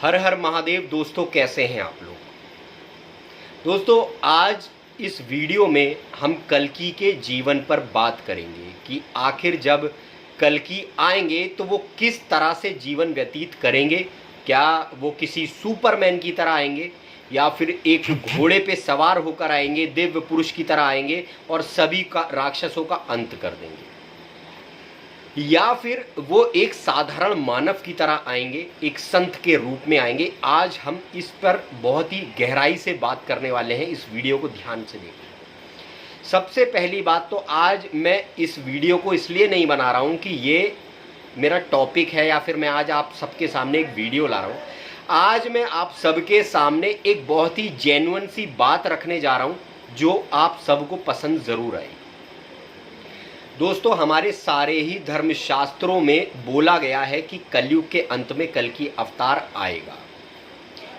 हर हर महादेव। दोस्तों कैसे हैं आप लोग। दोस्तों आज इस वीडियो में हम कल्कि के जीवन पर बात करेंगे कि आखिर जब कल्कि आएंगे तो वो किस तरह से जीवन व्यतीत करेंगे। क्या वो किसी सुपरमैन की तरह आएंगे या फिर एक घोड़े पे सवार होकर आएंगे, दिव्य पुरुष की तरह आएंगे और सभी का राक्षसों का अंत कर देंगे, या फिर वो एक साधारण मानव की तरह आएंगे, एक संत के रूप में आएंगे। आज हम इस पर बहुत ही गहराई से बात करने वाले हैं। इस वीडियो को ध्यान से देखिए। सबसे पहली बात तो आज मैं इस वीडियो को इसलिए नहीं बना रहा हूं कि ये मेरा टॉपिक है या फिर मैं आज आप सबके सामने एक वीडियो ला रहा हूं। आज मैं आप सबके सामने एक बहुत ही जेन्युइन सी बात रखने जा रहा हूं जो आप सबको पसंद ज़रूर आएगी। दोस्तों हमारे सारे ही धर्मशास्त्रों में बोला गया है कि कलयुग के अंत में कल्कि अवतार आएगा।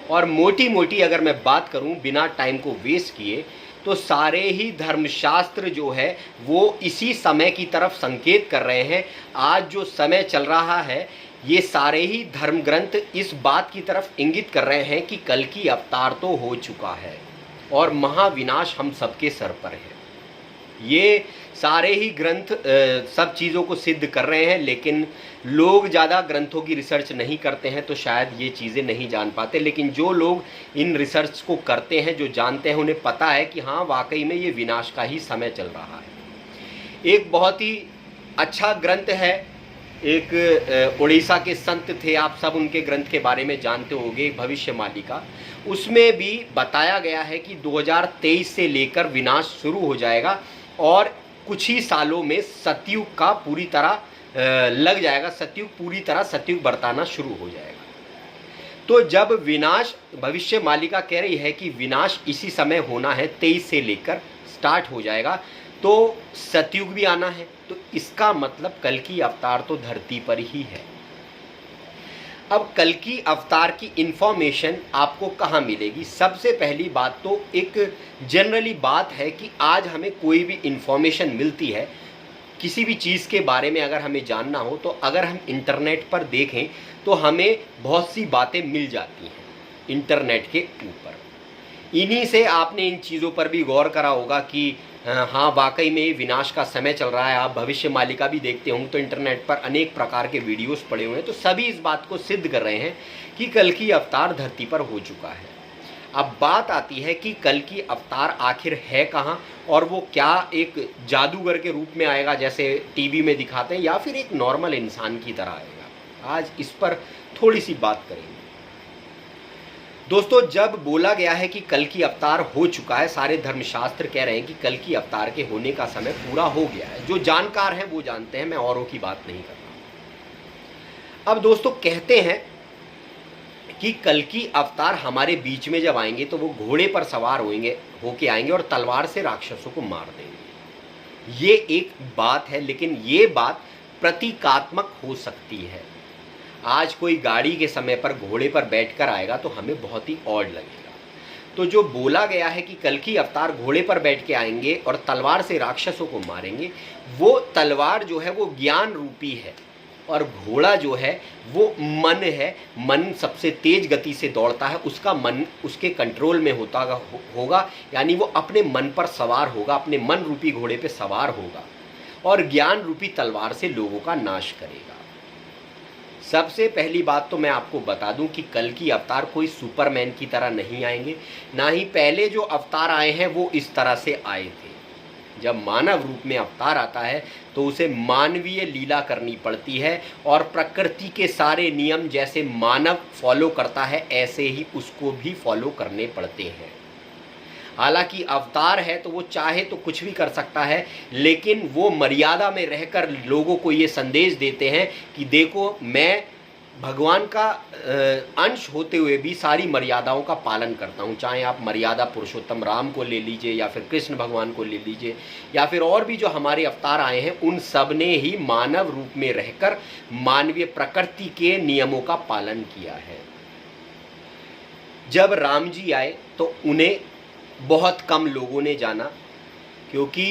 और मोटी मोटी अगर मैं बात करूं बिना टाइम को वेस्ट किए तो सारे ही धर्मशास्त्र जो है वो इसी समय की तरफ संकेत कर रहे हैं। आज जो समय चल रहा है ये सारे ही धर्म ग्रंथ इस बात की तरफ इंगित कर रहे हैं कि कल्कि अवतार तो हो चुका है और महाविनाश हम सबके सर पर है। ये सारे ही ग्रंथ सब चीज़ों को सिद्ध कर रहे हैं, लेकिन लोग ज़्यादा ग्रंथों की रिसर्च नहीं करते हैं तो शायद ये चीज़ें नहीं जान पाते। लेकिन जो लोग इन रिसर्च को करते हैं, जो जानते हैं, उन्हें पता है कि हाँ वाकई में ये विनाश का ही समय चल रहा है। एक बहुत ही अच्छा ग्रंथ है, एक उड़ीसा के संत थे, आप सब उनके ग्रंथ के बारे में जानते होंगे, भविष्यवाणी। उसमें भी बताया गया है कि 2023 से लेकर विनाश शुरू हो जाएगा और कुछ ही सालों में सतयुग का पूरी तरह लग जाएगा। सतयुग पूरी तरह सतयुग बरताना शुरू हो जाएगा। तो जब विनाश, भविष्य मालिका कह रही है कि विनाश इसी समय होना है, 23 से लेकर स्टार्ट हो जाएगा, तो सतयुग भी आना है। तो इसका मतलब कल्कि अवतार तो धरती पर ही है। अब कल्कि अवतार की इंफॉर्मेशन आपको कहाँ मिलेगी? सबसे पहली बात तो एक जनरली बात है कि आज हमें कोई भी इंफॉर्मेशन मिलती है किसी भी चीज़ के बारे में, अगर हमें जानना हो तो अगर हम इंटरनेट पर देखें तो हमें बहुत सी बातें मिल जाती हैं इंटरनेट के ऊपर। इन्हीं से आपने इन चीज़ों पर भी गौर करा होगा कि हाँ वाकई में विनाश का समय चल रहा है। आप भविष्य मालिका भी देखते होंगे तो इंटरनेट पर अनेक प्रकार के वीडियोस पड़े हुए हैं, तो सभी इस बात को सिद्ध कर रहे हैं कि कल्कि अवतार धरती पर हो चुका है। अब बात आती है कि कल्कि अवतार आखिर है कहाँ और वो क्या एक जादूगर के रूप में आएगा जैसे टीवी में दिखाते हैं, या फिर एक नॉर्मल इंसान की तरह आएगा। आज इस पर थोड़ी सी बात करेंगे। दोस्तों जब बोला गया है कि कल्कि अवतार हो चुका है, सारे धर्मशास्त्र कह रहे हैं कि कल्कि अवतार के होने का समय पूरा हो गया है। जो जानकार हैं वो जानते हैं, मैं औरों की बात नहीं कर रहा। अब दोस्तों कहते हैं कि कल्कि अवतार हमारे बीच में जब आएंगे तो वो घोड़े पर सवार होके आएंगे और तलवार से राक्षसों को मार देंगे। ये एक बात है, लेकिन ये बात प्रतीकात्मक हो सकती है। आज कोई गाड़ी के समय पर घोड़े पर बैठकर आएगा तो हमें बहुत ही ऑड लगेगा। तो जो बोला गया है कि कल्कि अवतार घोड़े पर बैठ के आएंगे और तलवार से राक्षसों को मारेंगे, वो तलवार जो है वो ज्ञान रूपी है और घोड़ा जो है वो मन है। मन सबसे तेज गति से दौड़ता है, उसका मन उसके कंट्रोल में होगा, यानी वो अपने मन पर सवार होगा, अपने मन रूपी घोड़े पे सवार होगा और ज्ञान रूपी तलवार से लोगों का नाश करेगा। सबसे पहली बात तो मैं आपको बता दूं कि कल्कि अवतार कोई सुपरमैन की तरह नहीं आएंगे, ना ही पहले जो अवतार आए हैं वो इस तरह से आए थे। जब मानव रूप में अवतार आता है तो उसे मानवीय लीला करनी पड़ती है और प्रकृति के सारे नियम जैसे मानव फॉलो करता है ऐसे ही उसको भी फॉलो करने पड़ते हैं। हालांकि अवतार है तो वो चाहे तो कुछ भी कर सकता है, लेकिन वो मर्यादा में रहकर लोगों को ये संदेश देते हैं कि देखो मैं भगवान का अंश होते हुए भी सारी मर्यादाओं का पालन करता हूँ। चाहे आप मर्यादा पुरुषोत्तम राम को ले लीजिए या फिर कृष्ण भगवान को ले लीजिए या फिर और भी जो हमारे अवतार आए हैं, उन सब ने ही मानव रूप में रहकर मानवीय प्रकृति के नियमों का पालन किया है। जब राम जी आए तो उन्हें बहुत कम लोगों ने जाना, क्योंकि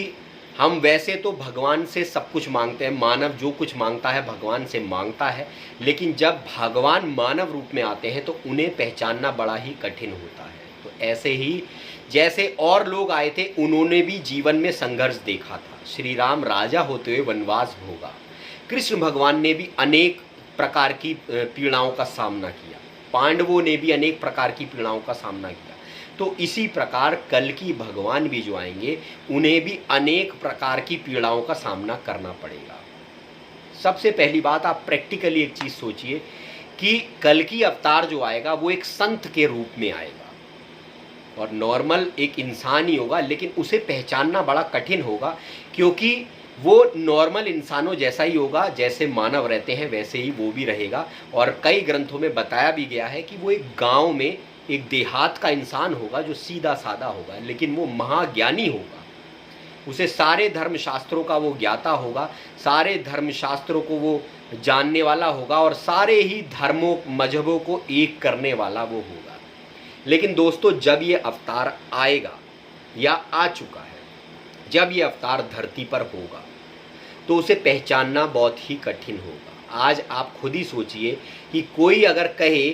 हम वैसे तो भगवान से सब कुछ मांगते हैं, मानव जो कुछ मांगता है भगवान से मांगता है, लेकिन जब भगवान मानव रूप में आते हैं तो उन्हें पहचानना बड़ा ही कठिन होता है। तो ऐसे ही जैसे और लोग आए थे, उन्होंने भी जीवन में संघर्ष देखा था। श्री राम राजा होते हुए वनवास भोगा, कृष्ण भगवान ने भी अनेक प्रकार की पीड़ाओं का सामना किया, पांडवों ने भी अनेक प्रकार की पीड़ाओं का सामना किया। तो इसी प्रकार कल्कि भगवान भी जो आएंगे उन्हें भी अनेक प्रकार की पीड़ाओं का सामना करना पड़ेगा। सबसे पहली बात, आप प्रैक्टिकली एक चीज़ सोचिए कि कल्कि अवतार जो आएगा वो एक संत के रूप में आएगा और नॉर्मल एक इंसान ही होगा, लेकिन उसे पहचानना बड़ा कठिन होगा क्योंकि वो नॉर्मल इंसानों जैसा ही होगा, जैसे मानव रहते हैं वैसे ही वो भी रहेगा। और कई ग्रंथों में बताया भी गया है कि वो एक गांव में एक देहात का इंसान होगा जो सीधा साधा होगा, लेकिन वो महाज्ञानी होगा। उसे सारे धर्मशास्त्रों का वो ज्ञाता होगा, सारे धर्मशास्त्रों को वो जानने वाला होगा और सारे ही धर्मों मजहबों को एक करने वाला वो होगा। लेकिन दोस्तों, जब ये अवतार आएगा या आ चुका है, जब ये अवतार धरती पर होगा तो उसे पहचानना बहुत ही कठिन होगा। आज आप खुद ही सोचिए कि कोई अगर कहे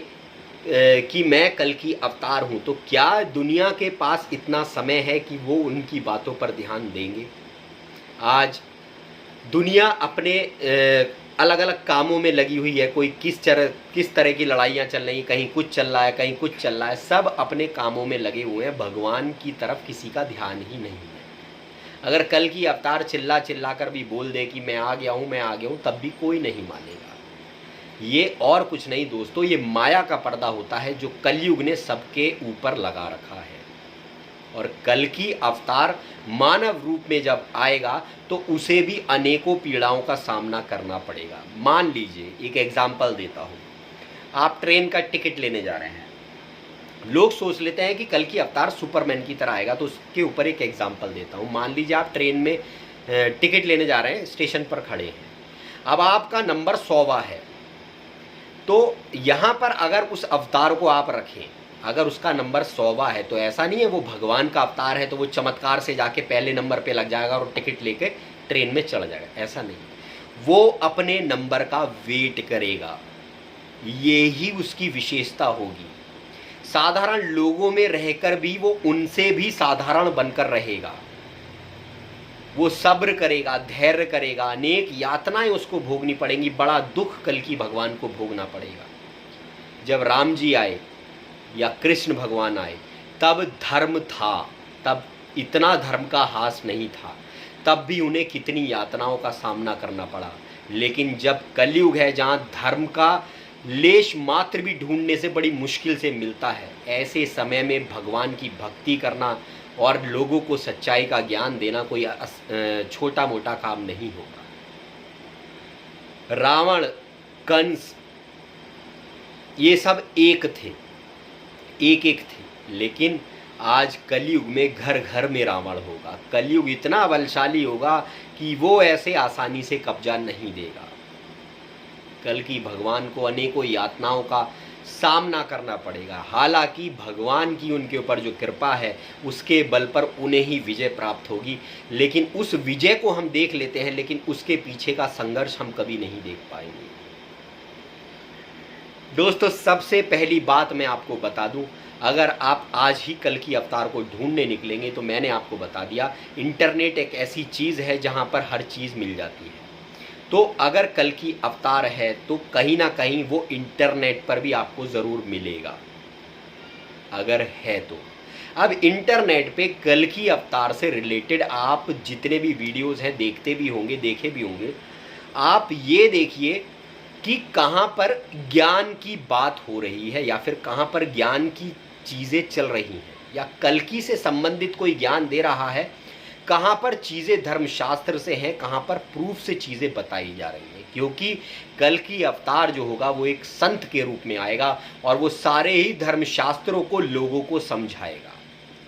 कि मैं कल्कि अवतार हूँ, तो क्या दुनिया के पास इतना समय है कि वो उनकी बातों पर ध्यान देंगे? आज दुनिया अपने अलग अलग कामों में लगी हुई है। कोई किस तरह की लड़ाइयाँ चल रही, कहीं कुछ चल रहा है, कहीं कुछ चल रहा है, सब अपने कामों में लगे हुए हैं। भगवान की तरफ किसी का ध्यान ही नहीं है। अगर कल्कि अवतार चिल्ला चिल्ला कर भी बोल दे कि मैं आ गया हूँ, मैं आ गया हूँ, तब भी कोई नहीं मानेगा। ये और कुछ नहीं दोस्तों, ये माया का पर्दा होता है जो कलयुग ने सबके ऊपर लगा रखा है। और कल्कि अवतार मानव रूप में जब आएगा तो उसे भी अनेकों पीड़ाओं का सामना करना पड़ेगा। मान लीजिए, एक एग्जाम्पल देता हूँ, आप ट्रेन का टिकट लेने जा रहे हैं। लोग सोच लेते हैं कि कल्कि अवतार सुपरमैन की तरह आएगा, तो उसके ऊपर एक एग्जाम्पल देता हूँ। मान लीजिए आप ट्रेन में टिकट लेने जा रहे हैं, स्टेशन पर खड़े हैं, अब आपका नंबर 100वां है। तो यहाँ पर अगर उस अवतार को आप रखें, अगर उसका नंबर 100वां है, तो ऐसा नहीं है वो भगवान का अवतार है तो वो चमत्कार से जाके पहले नंबर पे लग जाएगा और टिकट लेके ट्रेन में चढ़ जाएगा। ऐसा नहीं, वो अपने नंबर का वेट करेगा, ये ही उसकी विशेषता होगी। साधारण लोगों में रहकर भी वो उनसे भी साधारण बनकर रहेगा। वो सब्र करेगा, धैर्य करेगा, अनेक यातनाएं उसको भोगनी पड़ेंगी, बड़ा दुख कल्कि भगवान को भोगना पड़ेगा। जब राम जी आए या कृष्ण भगवान आए तब धर्म था, तब इतना धर्म का हास नहीं था, तब भी उन्हें कितनी यातनाओं का सामना करना पड़ा। लेकिन जब कलयुग है, जहाँ धर्म का लेश मात्र भी ढूंढने से बड़ी मुश्किल से मिलता है, ऐसे समय में भगवान की भक्ति करना और लोगों को सच्चाई का ज्ञान देना कोई छोटा मोटा काम नहीं होगा। रावण, कंस, ये सब एक थे, एक थे, लेकिन आज कलयुग में घर घर में रावण होगा। कलयुग इतना बलशाली होगा कि वो ऐसे आसानी से कब्जा नहीं देगा। कल्कि भगवान को अनेकों यातनाओं का सामना करना पड़ेगा। हालांकि भगवान की उनके ऊपर जो कृपा है उसके बल पर उन्हें ही विजय प्राप्त होगी, लेकिन उस विजय को हम देख लेते हैं, लेकिन उसके पीछे का संघर्ष हम कभी नहीं देख पाएंगे। दोस्तों, सबसे पहली बात मैं आपको बता दूं, अगर आप आज ही कल्कि अवतार को ढूंढने निकलेंगे तो मैंने आपको बता दिया, इंटरनेट एक ऐसी चीज़ है जहां पर हर चीज़ मिल जाती है। तो अगर कल्कि अवतार है तो कहीं ना कहीं वो इंटरनेट पर भी आपको ज़रूर मिलेगा, अगर है तो। अब इंटरनेट पे कल्कि अवतार से रिलेटेड आप जितने भी वीडियोस हैं देखते भी होंगे, देखे भी होंगे। आप ये देखिए कि कहाँ पर ज्ञान की बात हो रही है या फिर कहाँ पर ज्ञान की चीज़ें चल रही हैं या कल्कि से संबंधित कोई ज्ञान दे रहा है, कहाँ पर चीज़ें धर्मशास्त्र से हैं, कहाँ पर प्रूफ से चीज़ें बताई जा रही हैं। क्योंकि कल्कि अवतार जो होगा वो एक संत के रूप में आएगा और वो सारे ही धर्मशास्त्रों को लोगों को समझाएगा।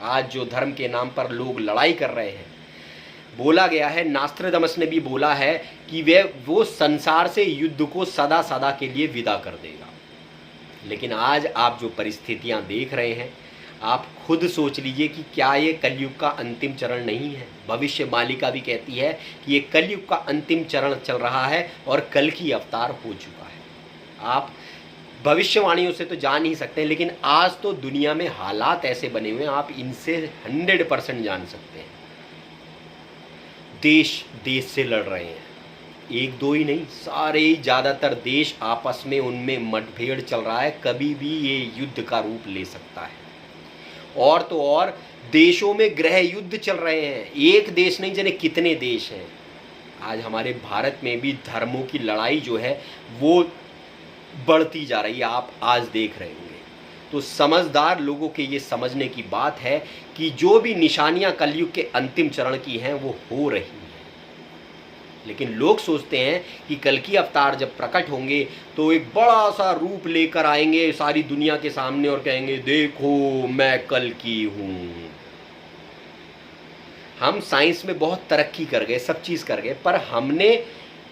आज जो धर्म के नाम पर लोग लड़ाई कर रहे हैं, बोला गया है, नास्त्रदमस ने भी बोला है कि वो संसार से युद्ध को सदा सदा के लिए विदा कर देगा। लेकिन आज आप जो परिस्थितियां देख रहे हैं, आप खुद सोच लीजिए कि क्या ये कलयुग का अंतिम चरण नहीं है। भविष्य मालिका भी कहती है कि ये कलयुग का अंतिम चरण चल रहा है और कल की अवतार हो चुका है। आप भविष्यवाणियों से तो जान ही सकते हैं, लेकिन आज तो दुनिया में हालात ऐसे बने हुए हैं, आप इनसे 100% जान सकते हैं। देश देश से लड़ रहे हैं, एक दो ही नहीं, सारे ज़्यादातर देश आपस में उनमें मतभेद चल रहा है। कभी भी ये युद्ध का रूप ले सकता है। और तो और देशों में गृह युद्ध चल रहे हैं, एक देश नहीं जाने कितने देश हैं। आज हमारे भारत में भी धर्मों की लड़ाई जो है वो बढ़ती जा रही है, आप आज देख रहे होंगे। तो समझदार लोगों के ये समझने की बात है कि जो भी निशानियां कलयुग के अंतिम चरण की हैं वो हो रही हैं। लेकिन लोग सोचते हैं कि कल की अवतार जब प्रकट होंगे तो एक बड़ा सा रूप लेकर आएंगे सारी दुनिया के सामने और कहेंगे देखो मैं कल की हूं। हम साइंस में बहुत तरक्की कर गए, सब चीज़ कर गए, पर हमने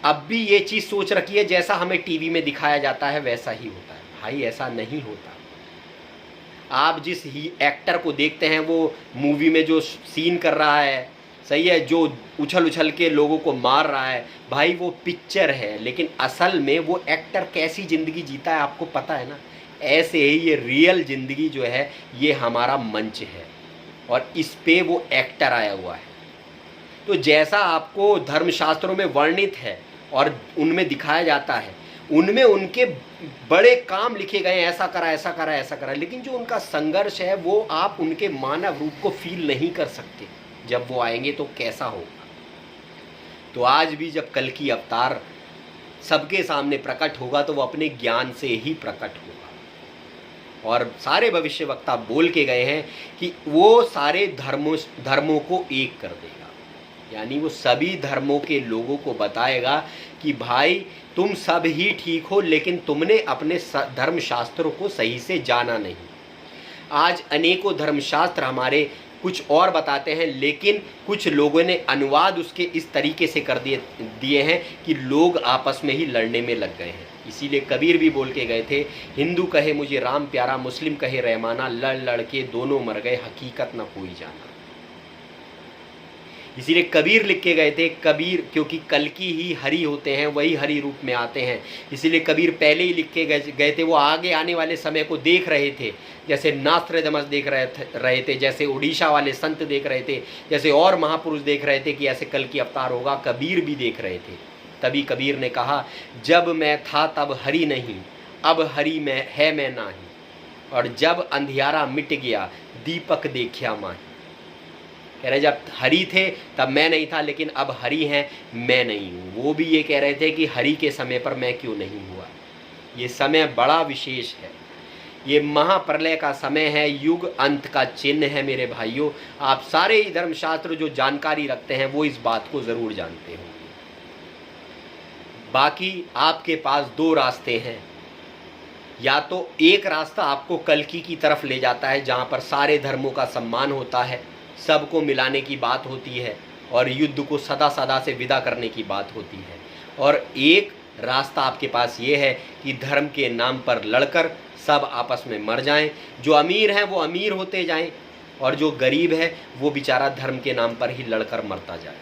अब भी ये चीज़ सोच रखी है जैसा हमें टीवी में दिखाया जाता है वैसा ही होता है। भाई ऐसा नहीं होता। आप जिस ही एक्टर को देखते हैं वो मूवी में जो सीन कर रहा है, सही है, जो उछल उछल के लोगों को मार रहा है, भाई वो पिक्चर है, लेकिन असल में वो एक्टर कैसी ज़िंदगी जीता है आपको पता है ना। ऐसे ही ये रियल ज़िंदगी जो है ये हमारा मंच है और इस पे वो एक्टर आया हुआ है। तो जैसा आपको धर्मशास्त्रों में वर्णित है और उनमें दिखाया जाता है, उनमें उनके बड़े काम लिखे गए हैं, ऐसा करा ऐसा करा ऐसा करा, लेकिन जो उनका संघर्ष है वो आप उनके मानव रूप को फील नहीं कर सकते। जब वो आएंगे तो कैसा होगा। तो आज भी जब कल की अवतार सबके सामने प्रकट होगा तो वो अपने ज्ञान से ही प्रकट होगा। और सारे भविष्यवक्ता बोल के गए हैं कि वो सारे धर्मों को एक कर देगा, यानी वो सभी धर्मों के लोगों को बताएगा कि भाई तुम सब ही ठीक हो, लेकिन तुमने अपने धर्मशास्त्रों को सही से जाना नहीं। आज अनेकों धर्मशास्त्र हमारे कुछ और बताते हैं, लेकिन कुछ लोगों ने अनुवाद उसके इस तरीके से कर दिए हैं कि लोग आपस में ही लड़ने में लग गए हैं। इसीलिए कबीर भी बोल के गए थे, हिंदू कहे मुझे राम प्यारा, मुस्लिम कहे रहमाना, लड़ लड़ के दोनों मर गए, हकीकत न कोई जाना। इसीलिए कबीर लिख के गए थे, कबीर क्योंकि कल्कि ही हरि होते हैं, वही हरि रूप में आते हैं। इसीलिए कबीर पहले ही लिख के गए थे, वो आगे आने वाले समय को देख रहे थे, जैसे नास्त्रदमस देख रहे थे, जैसे उड़ीसा वाले संत देख रहे थे, जैसे और महापुरुष देख रहे थे कि ऐसे कल की अवतार होगा। कबीर भी देख रहे थे। तभी कबीर ने कहा, जब मैं था तब हरि नहीं, अब हरि में है मैं नाही, और जब अंधियारा मिट गया दीपक देखिया माही। कह रहे जब हरि थे तब मैं नहीं था, लेकिन अब हरि हैं मैं नहीं हूँ। वो भी ये कह रहे थे कि हरि के समय पर मैं क्यों नहीं हुआ। ये समय बड़ा विशेष है, ये महाप्रलय का समय है, युग अंत का चिन्ह है। मेरे भाइयों, आप सारे ही धर्मशास्त्र जो जानकारी रखते हैं वो इस बात को ज़रूर जानते होंगे। बाकी आपके पास दो रास्ते हैं, या तो एक रास्ता आपको कल्कि की तरफ ले जाता है जहाँ पर सारे धर्मों का सम्मान होता है, सबको मिलाने की बात होती है और युद्ध को सदा सदा से विदा करने की बात होती है, और एक रास्ता आपके पास ये है कि धर्म के नाम पर लड़कर सब आपस में मर जाएं। जो अमीर हैं वो अमीर होते जाएं और जो गरीब है वो बेचारा धर्म के नाम पर ही लड़कर मरता जाए।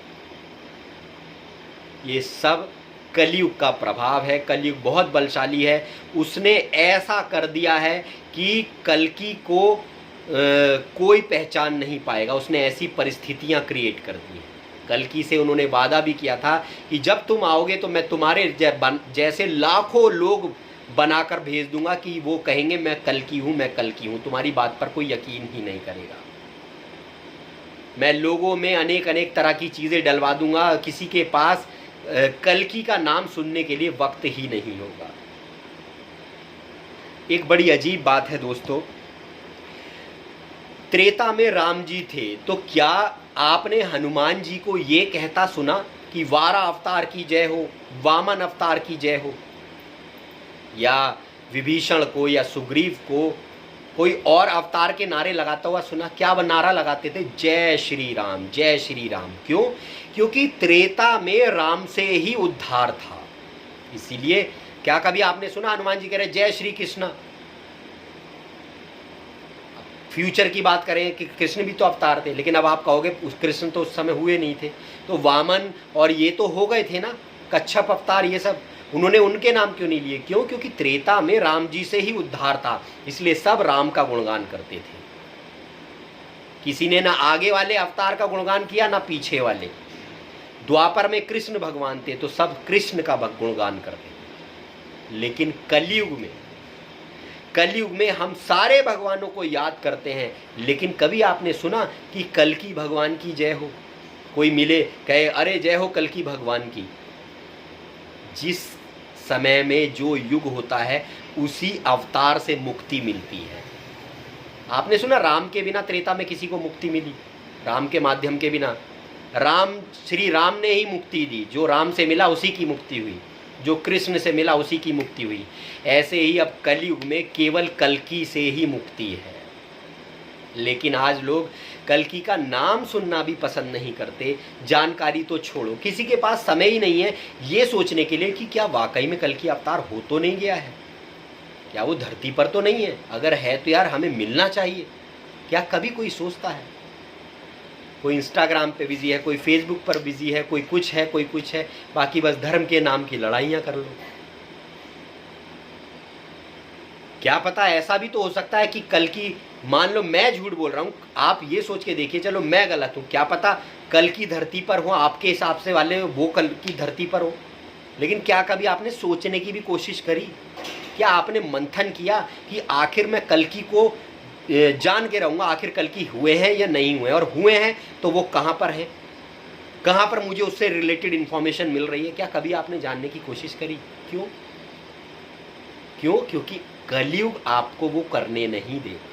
ये सब कलयुग का प्रभाव है। कलयुग बहुत बलशाली है, उसने ऐसा कर दिया है कि कल्कि को कोई पहचान नहीं पाएगा। उसने ऐसी परिस्थितियां क्रिएट कर दी हैं। कल्कि से उन्होंने वादा भी किया था कि जब तुम आओगे तो मैं तुम्हारे जैसे लाखों लोग बनाकर भेज दूंगा कि वो कहेंगे मैं कल्कि हूँ, मैं कल्कि हूँ। तुम्हारी बात पर कोई यकीन ही नहीं करेगा। मैं लोगों में अनेक अनेक तरह की चीज़ें डलवा दूंगा, किसी के पास कल्कि का नाम सुनने के लिए वक्त ही नहीं होगा। एक बड़ी अजीब बात है दोस्तों, त्रेता में राम जी थे, तो क्या आपने हनुमान जी को ये कहता सुना कि वारा अवतार की जय हो, वामन अवतार की जय हो, या विभीषण को या सुग्रीव को कोई और अवतार के नारे लगाता हुआ सुना? क्या वह नारा लगाते थे? जय श्री राम, जय श्री राम। क्यों? क्योंकि त्रेता में राम से ही उद्धार था। इसीलिए क्या कभी आपने सुना हनुमान जी कह रहे जय श्री कृष्ण? फ्यूचर की बात करें कि कृष्ण भी तो अवतार थे, लेकिन अब आप कहोगे उस कृष्ण तो उस समय हुए नहीं थे, तो वामन और ये तो हो गए थे ना, कच्छप अवतार, ये सब उन्होंने उनके नाम क्यों नहीं लिए? क्यों? क्योंकि त्रेता में राम जी से ही उद्धार था, इसलिए सब राम का गुणगान करते थे। किसी ने ना आगे वाले अवतार का गुणगान किया ना पीछे वाले। द्वापर में कृष्ण भगवान थे तो सब कृष्ण का गुणगान करते थे। लेकिन कलयुग में हम सारे भगवानों को याद करते हैं, लेकिन कभी आपने सुना कि कल्कि भगवान की जय हो? कोई मिले कहे अरे जय हो कल्कि भगवान की। जिस समय में जो युग होता है उसी अवतार से मुक्ति मिलती है। आपने सुना राम के बिना त्रेता में किसी को मुक्ति मिली? राम के माध्यम के बिना श्री राम ने ही मुक्ति दी। जो राम से मिला उसी की मुक्ति हुई, जो कृष्ण से मिला उसी की मुक्ति हुई। ऐसे ही अब कलयुग में केवल कल्कि से ही मुक्ति है। लेकिन आज लोग कल्कि का नाम सुनना भी पसंद नहीं करते। जानकारी तो छोड़ो, किसी के पास समय ही नहीं है ये सोचने के लिए कि क्या वाकई में कल्कि अवतार हो तो नहीं गया है, क्या वो धरती पर तो नहीं है? अगर है तो यार हमें मिलना चाहिए। क्या कभी कोई सोचता है? कोई इंस्टाग्राम पे बिजी है, कोई फेसबुक पर बिजी है, कोई कुछ है कोई कुछ है, बाकी बस धर्म के नाम की लड़ाइयाँ कर लो। क्या पता ऐसा भी तो हो सकता है कि कल्कि, मान लो मैं झूठ बोल रहा हूँ, आप ये सोच के देखिए, चलो मैं गलत हूँ, क्या पता कल्कि धरती पर हो, आपके हिसाब से वाले वो कल्कि धरती पर हो। लेकिन क्या कभी आपने सोचने की भी कोशिश करी? क्या आपने मंथन किया कि आखिर मैं कल्कि को जान के रहूँगा, आखिर कल्कि हुए हैं या नहीं हुए, और हुए हैं तो वो कहाँ पर है, कहाँ पर मुझे उससे रिलेटेड इन्फॉर्मेशन मिल रही है? क्या कभी आपने जानने की कोशिश करी? क्यों? क्योंकि कलयुग आपको वो करने नहीं देगा।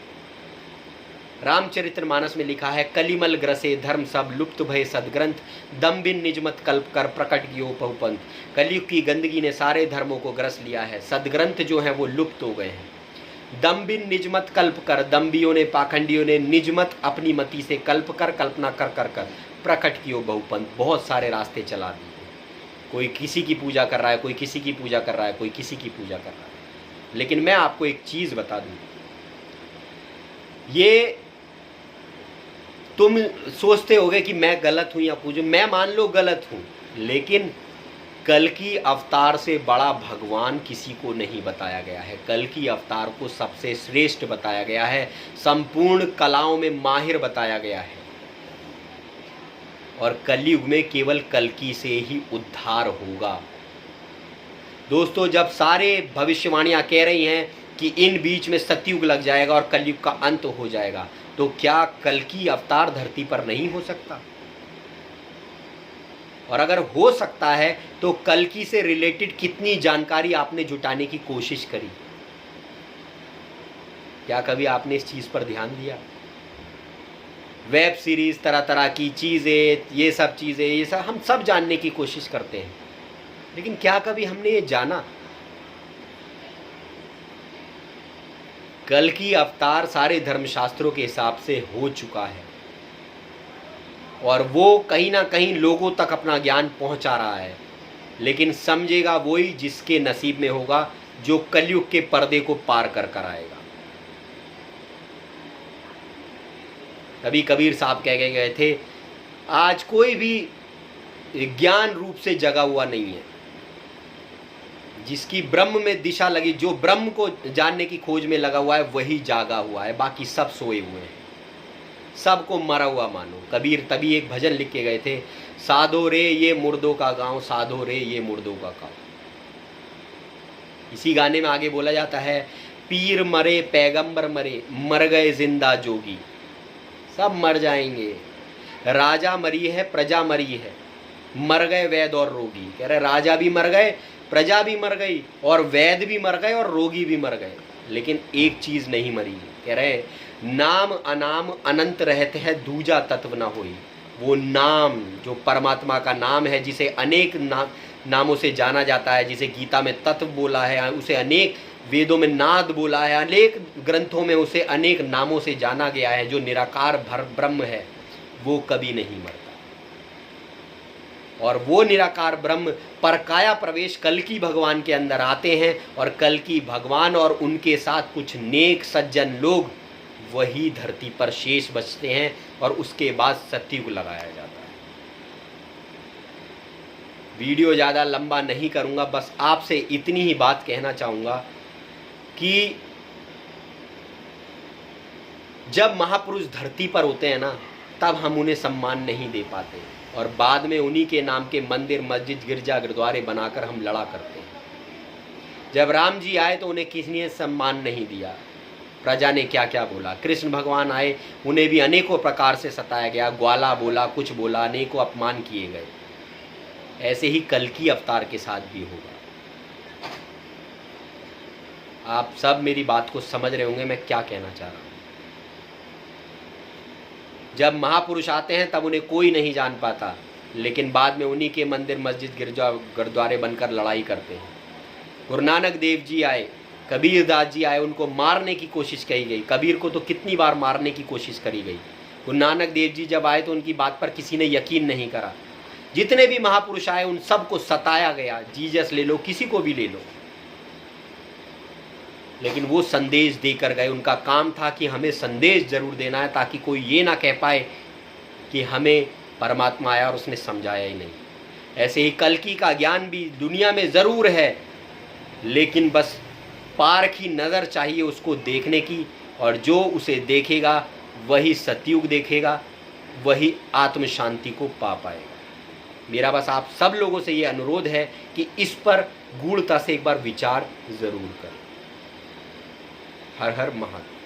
रामचरितमानस में लिखा है, कलिमल ग्रसे धर्म सब लुप्त भय सदग्रंथ, दम बिन निजमत कल्प कर प्रकट कियो बहुपंथ। कलयुग की गंदगी ने सारे धर्मों को ग्रस लिया है, सदग्रंथ जो है वो लुप्त हो गए हैं। दम बिन निजमत कल्प कर, दम्बियों ने पाखंडियों ने निजमत अपनी मति से कल्प कर, कल्पना कर कर कर प्रकट कियो बहुपंथ। बहुत सारे रास्ते चला दिए। कोई किसी की पूजा कर रहा है, कोई किसी की पूजा कर रहा है, कोई किसी की पूजा कर रहा है। लेकिन मैं आपको एक चीज़ बता दूं, ये तुम सोचते होगे कि मैं गलत हूं या पूजो, मैं मान लो गलत हूं, लेकिन कल्कि अवतार से बड़ा भगवान किसी को नहीं बताया गया है। कल्कि अवतार को सबसे श्रेष्ठ बताया गया है, संपूर्ण कलाओं में माहिर बताया गया है। और कलयुग में केवल कल्कि से ही उद्धार होगा। दोस्तों, जब सारे भविष्यवाणियां कह रही हैं कि इन बीच में सतयुग लग जाएगा और कलयुग का अंत हो जाएगा, तो क्या कल्कि अवतार धरती पर नहीं हो सकता? और अगर हो सकता है तो कल्कि से रिलेटेड कितनी जानकारी आपने जुटाने की कोशिश करी? क्या कभी आपने इस चीज पर ध्यान दिया? वेब सीरीज, तरह तरह की चीजें, ये सब चीजें, ये सब हम सब जानने की कोशिश करते हैं, लेकिन क्या कभी हमने ये जाना? कल्कि अवतार सारे धर्मशास्त्रों के हिसाब से हो चुका है और वो कहीं ना कहीं लोगों तक अपना ज्ञान पहुंचा रहा है, लेकिन समझेगा वही जिसके नसीब में होगा, जो कलयुग के पर्दे को पार कर कर आएगा। तभी कबीर साहब कह गए थे, आज कोई भी ज्ञान रूप से जगा हुआ नहीं है। जिसकी ब्रह्म में दिशा लगी, जो ब्रह्म को जानने की खोज में लगा हुआ है, वही जागा हुआ है, बाकी सब सोए हुए हैं। सबको मरा हुआ मानो। कबीर तभी एक भजन लिख के गए थे, साधो रे ये मुर्दों का गांव, साधो रे ये मुर्दों का गांव। इसी गाने में आगे बोला जाता है, पीर मरे पैगंबर मरे, मर गए जिंदा जोगी। सब मर जाएंगे। राजा मरी है, प्रजा मरी है, मर गए वैद और रोगी। कह रहे राजा भी मर गए, प्रजा भी मर गई, और वैद भी मर गए, और रोगी भी मर गए, लेकिन एक चीज नहीं मरी। कह रहे नाम अनाम अनंत रहते हैं, दूजा तत्व ना होई। वो नाम जो परमात्मा का नाम है, जिसे अनेक नामों से जाना जाता है, जिसे गीता में तत्व बोला है, उसे अनेक वेदों में नाद बोला है, अनेक ग्रंथों में उसे अनेक नामों से जाना गया है, जो निराकार ब्रह्म है, वो कभी नहीं मरता। और वो निराकार ब्रह्म परकाया प्रवेश कल्कि भगवान के अंदर आते हैं, और कल्कि भगवान और उनके साथ कुछ नेक सज्जन लोग वही धरती पर शेष बचते हैं और उसके बाद सतयुग लगाया जाता है। वीडियो ज़्यादा लंबा नहीं करूँगा, बस आपसे इतनी ही बात कहना चाहूँगा कि जब महापुरुष धरती पर होते हैं ना, तब हम उन्हें सम्मान नहीं दे पाते और बाद में उन्हीं के नाम के मंदिर, मस्जिद, गिरजा, गुरुद्वारे बनाकर हम लड़ा करते हैं। जब राम जी आए तो उन्हें किसी ने सम्मान नहीं दिया, प्रजा ने क्या क्या बोला। कृष्ण भगवान आए, उन्हें भी अनेकों प्रकार से सताया गया, ग्वाला बोला, कुछ बोला, अनेकों अपमान किए गए। ऐसे ही कल्कि अवतार के साथ भी होगा। आप सब मेरी बात को समझ रहे होंगे मैं क्या कहना चाह रहा हूं। जब महापुरुष आते हैं तब उन्हें कोई नहीं जान पाता, लेकिन बाद में उन्हीं के मंदिर, मस्जिद, गिरजा, गुरुद्वारे बनकर लड़ाई करते हैं। गुरु नानक देव जी आए, कबीर दास जी आए, उनको मारने की कोशिश की गई। कबीर को तो कितनी बार मारने की कोशिश करी गई। गुरु नानक देव जी जब आए तो उनकी बात पर किसी ने यकीन नहीं करा। जितने भी महापुरुष आए उन सबको सताया गया। जीसस ले लो, किसी को भी ले लो, लेकिन वो संदेश देकर गए। उनका काम था कि हमें संदेश जरूर देना है, ताकि कोई ये ना कह पाए कि हमें परमात्मा आया और उसने समझाया ही नहीं। ऐसे ही कल्कि का ज्ञान भी दुनिया में ज़रूर है, लेकिन बस पार की नज़र चाहिए उसको देखने की, और जो उसे देखेगा वही सतयुग देखेगा, वही आत्म शांति को पा पाएगा। मेरा बस आप सब लोगों से ये अनुरोध है कि इस पर गूढ़ता से एक बार विचार ज़रूर करें। हर हर महादेव।